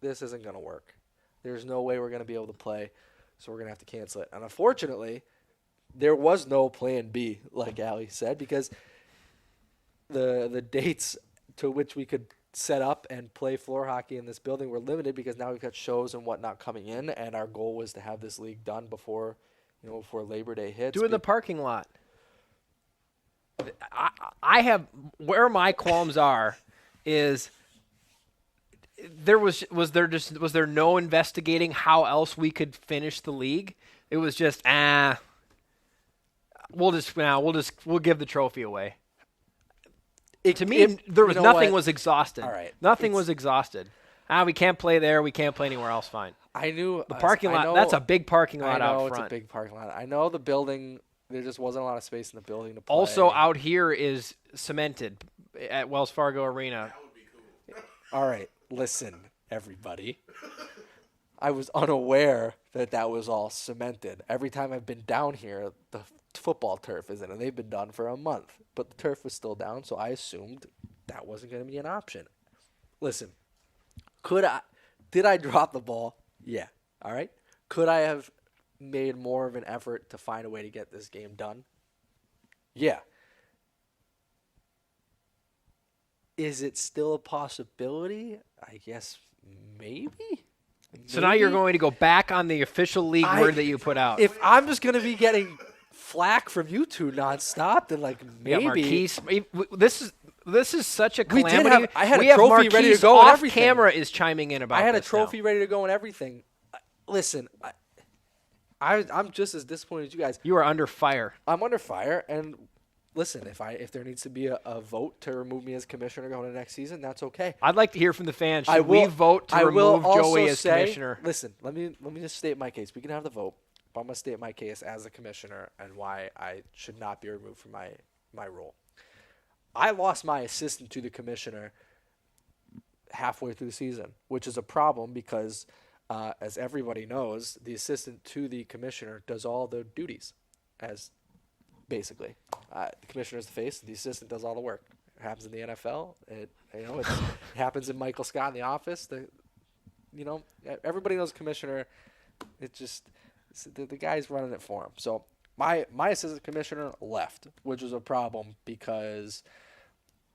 This isn't going to work. There's no way we're going to be able to play, so we're going to have to cancel it. And unfortunately, there was no plan B, like Allie said, because the dates to which we could set up and play floor hockey in this building were limited because now we've got shows and whatnot coming in, and our goal was to have this league done before Labor Day hits. Do it in the parking lot. I have, where my qualms are is was there no investigating how else we could finish the league? It was just we'll give the trophy away. Nothing was exhausted. All right. Nothing was exhausted. We can't play there. We can't play anywhere else. Fine. I knew the parking lot. That's a big parking lot out front. It's a big parking lot. I know the building. There just wasn't a lot of space in the building to play. Also, out here is cemented at Wells Fargo Arena. That would be cool. All right, listen, everybody. I was unaware that was all cemented. Every time I've been down here, the football turf is in, and they've been done for a month. But the turf was still down, so I assumed that wasn't going to be an option. Listen, did I drop the ball? Yeah. All right. Could I have made more of an effort to find a way to get this game done? Yeah. Is it still a possibility? I guess maybe. So now you're going to go back on the official league word that you put out. If I'm just going to be getting flack from you two nonstop, then like maybe. Yeah, Marquise, this is such a calamity. I had a trophy ready to go off and everything. camera is chiming in about I had a this trophy now. ready to go and everything. Listen, I'm just as disappointed as you guys. You are under fire. I'm under fire, and listen, if there needs to be a vote to remove me as commissioner going into next season, that's okay. I'd like to hear from the fans. Should we vote to remove Joey as commissioner? Listen, let me just state my case. We can have the vote, but I'm going to state my case as a commissioner and why I should not be removed from my role. I lost my assistant to the commissioner halfway through the season, which is a problem because, as everybody knows, the assistant to the commissioner does all the duties, as basically. The commissioner is the face. The assistant does all the work. It happens in the NFL. It happens in Michael Scott in the office. Everybody knows the commissioner. It just the guy's running it for him. So my assistant commissioner left, which was a problem because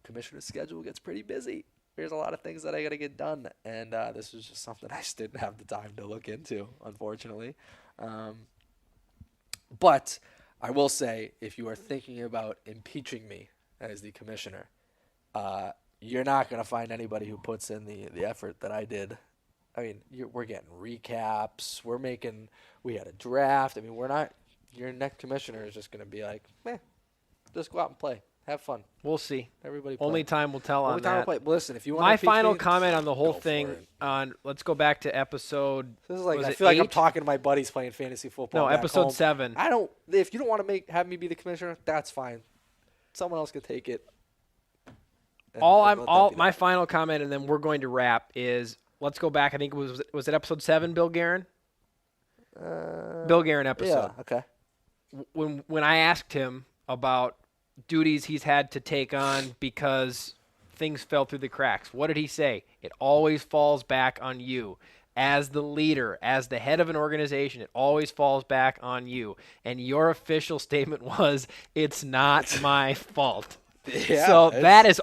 commissioner's schedule gets pretty busy. There's a lot of things that I got to get done, and this was just something I just didn't have the time to look into, unfortunately. But I will say, if you are thinking about impeaching me as the commissioner, you're not going to find anybody who puts in the effort that I did. I mean, we're getting recaps. We had a draft. I mean, your next commissioner is just going to be like, just go out and play. Have fun. We'll see. Everybody play. Only time will tell on time that. will play. Listen, if you want My to final me, comment on the whole thing it. let's go back to episode. This is like was I it feel like I'm 8? talking to my buddies playing fantasy football. No, back episode home. 7. If you don't want to have me be the commissioner, that's fine. Someone else can take it. My final comment, and then we're going to wrap, is let's go back. I think it was it episode 7, Bill Guerin? Bill Guerin episode. Yeah, okay. When I asked him about duties he's had to take on because things fell through the cracks, what did he say? It always falls back on you. As the leader, as the head of an organization, it always falls back on you. And your official statement was, it's not my fault. Yeah, so that is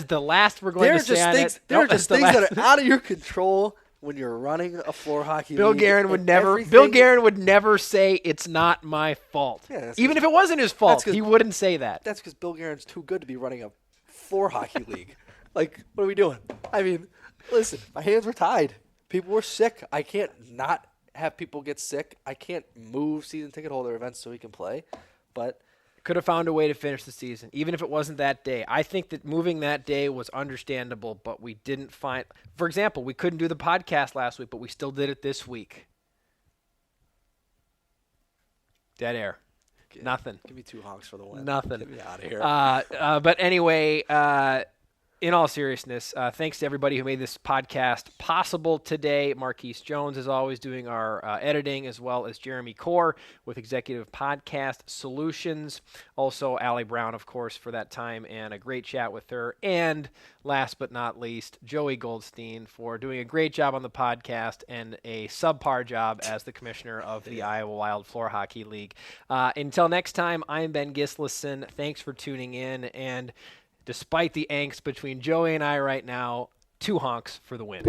the last we're going to say on it. There are just things that are out of your control when you're running a floor hockey Bill league. Guerin would never say it's not my fault. Yeah, even if it wasn't his fault, he wouldn't say that. That's because Bill Guerin's too good to be running a floor hockey league. Like, what are we doing? I mean, listen, my hands were tied. People were sick. I can't not have people get sick. I can't move season ticket holder events so he can play. But could have found a way to finish the season, even if it wasn't that day. I think that moving that day was understandable, but we didn't find – for example, we couldn't do the podcast last week, but we still did it this week. Dead air. Nothing. Give me 2 honks for the win. Nothing. Get me out of here. But anyway, in all seriousness, thanks to everybody who made this podcast possible today. Marquise Jones, as always, doing our editing, as well as Jeremy Core with Executive Podcast Solutions. Also, Allie Brown, of course, for that time and a great chat with her. And last but not least, Joey Goldstein for doing a great job on the podcast and a subpar job as the commissioner of the Iowa Wild Floor Hockey League. Until next time, I'm Ben Gislason. Thanks for tuning in, and despite the angst between Joey and I right now, 2 honks for the win.